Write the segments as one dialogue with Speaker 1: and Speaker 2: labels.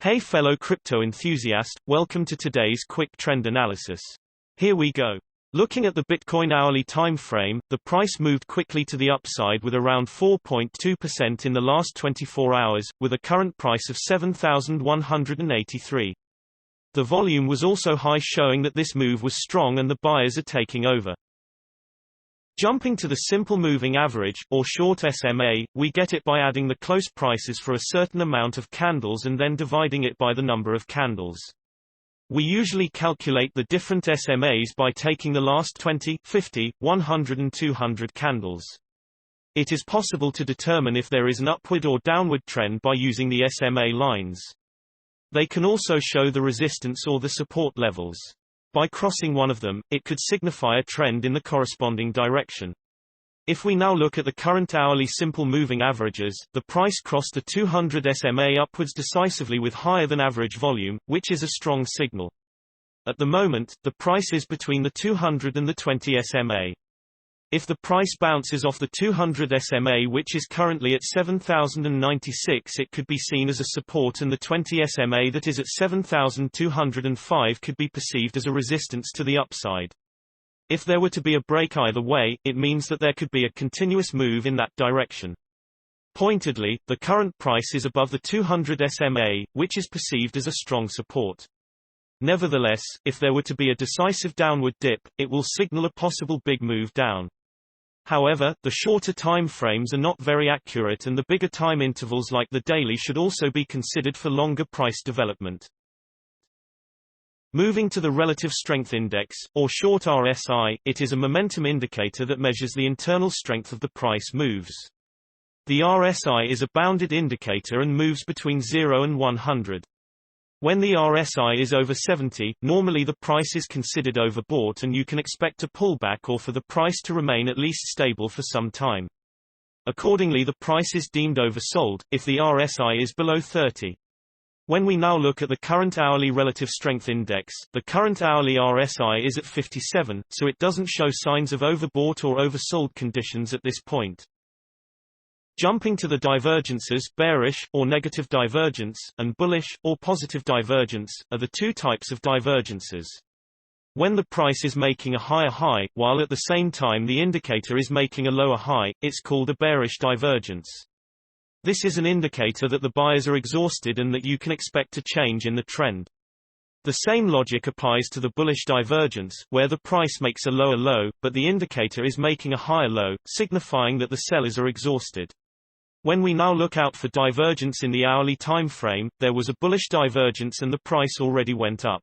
Speaker 1: Hey fellow crypto enthusiast, welcome to today's quick trend analysis. Here we go. Looking at the Bitcoin hourly time frame, the price moved quickly to the upside with around 4.2% in the last 24 hours, with a current price of $7,183. The volume was also high, showing that this move was strong and the buyers are taking over. Jumping to the simple moving average, or short SMA, we get it by adding the close prices for a certain amount of candles and then dividing it by the number of candles. We usually calculate the different SMAs by taking the last 20, 50, 100 and 200 candles. It is possible to determine if there is an upward or downward trend by using the SMA lines. They can also show the resistance or the support levels. By crossing one of them, it could signify a trend in the corresponding direction. If we now look at the current hourly simple moving averages, the price crossed the 200 SMA upwards decisively with higher than average volume, which is a strong signal. At the moment, the price is between the 200 and the 20 SMA. If the price bounces off the 200 SMA, which is currently at 7,096, it could be seen as a support, and the 20 SMA that is at 7,205 could be perceived as a resistance to the upside. If there were to be a break either way, it means that there could be a continuous move in that direction. Pointedly, the current price is above the 200 SMA, which is perceived as a strong support. Nevertheless, if there were to be a decisive downward dip, it will signal a possible big move down. However, the shorter time frames are not very accurate, and the bigger time intervals like the daily should also be considered for longer price development. Moving to the Relative Strength Index, or short RSI, it is a momentum indicator that measures the internal strength of the price moves. The RSI is a bounded indicator and moves between 0 and 100. When the RSI is over 70, normally the price is considered overbought and you can expect a pullback or for the price to remain at least stable for some time. Accordingly, the price is deemed oversold, if the RSI is below 30. When we now look at the current hourly relative strength index, the current hourly RSI is at 57, so it doesn't show signs of overbought or oversold conditions at this point. Jumping to the divergences, bearish, or negative divergence, and bullish, or positive divergence, are the two types of divergences. When the price is making a higher high, while at the same time the indicator is making a lower high, it's called a bearish divergence. This is an indicator that the buyers are exhausted and that you can expect a change in the trend. The same logic applies to the bullish divergence, where the price makes a lower low, but the indicator is making a higher low, signifying that the sellers are exhausted. When we now look out for divergence in the hourly time frame, there was a bullish divergence and the price already went up.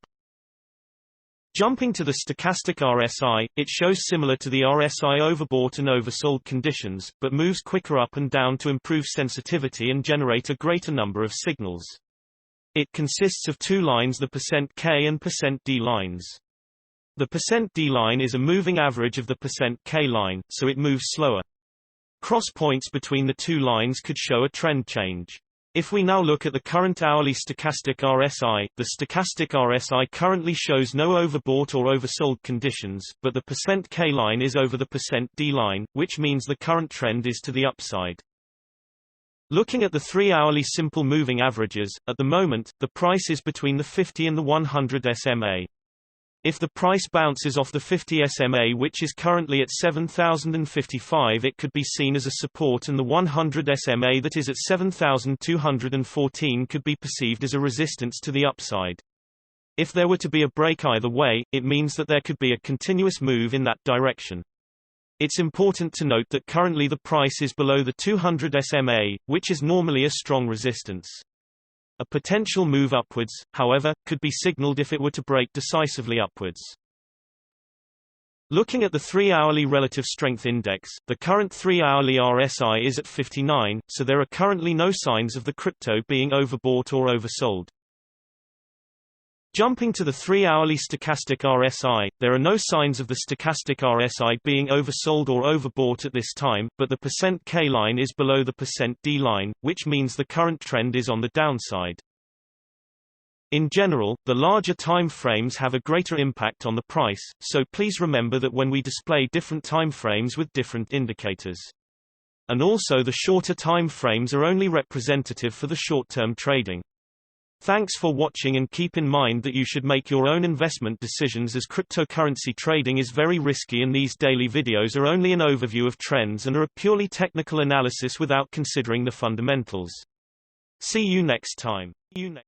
Speaker 1: Jumping to the stochastic RSI, it shows similar to the RSI overbought and oversold conditions, but moves quicker up and down to improve sensitivity and generate a greater number of signals. It consists of two lines, the %K and %D lines. The %D line is a moving average of the %K line, so it moves slower. Cross points between the two lines could show a trend change. If we now look at the current hourly stochastic RSI, the stochastic RSI currently shows no overbought or oversold conditions, but the %K line is over the %D line, which means the current trend is to the upside. Looking at the 3-hourly simple moving averages, at the moment, the price is between the 50 and the 100 SMA. If the price bounces off the 50 SMA, which is currently at 7,055, it could be seen as a support, and the 100 SMA that is at 7,214 could be perceived as a resistance to the upside. If there were to be a break either way, it means that there could be a continuous move in that direction. It's important to note that currently the price is below the 200 SMA, which is normally a strong resistance. A potential move upwards, however, could be signaled if it were to break decisively upwards. Looking at the 3-hourly relative strength index, the current 3-hourly RSI is at 59, so there are currently no signs of the crypto being overbought or oversold. Jumping to the 3-hourly stochastic RSI, there are no signs of the stochastic RSI being oversold or overbought at this time, but the %K line is below the %D line, which means the current trend is on the downside. In general, the larger time frames have a greater impact on the price, so please remember that when we display different time frames with different indicators. And also the shorter time frames are only representative for the short-term trading. Thanks for watching, and keep in mind that you should make your own investment decisions, as cryptocurrency trading is very risky, and these daily videos are only an overview of trends and are a purely technical analysis without considering the fundamentals. See you next time.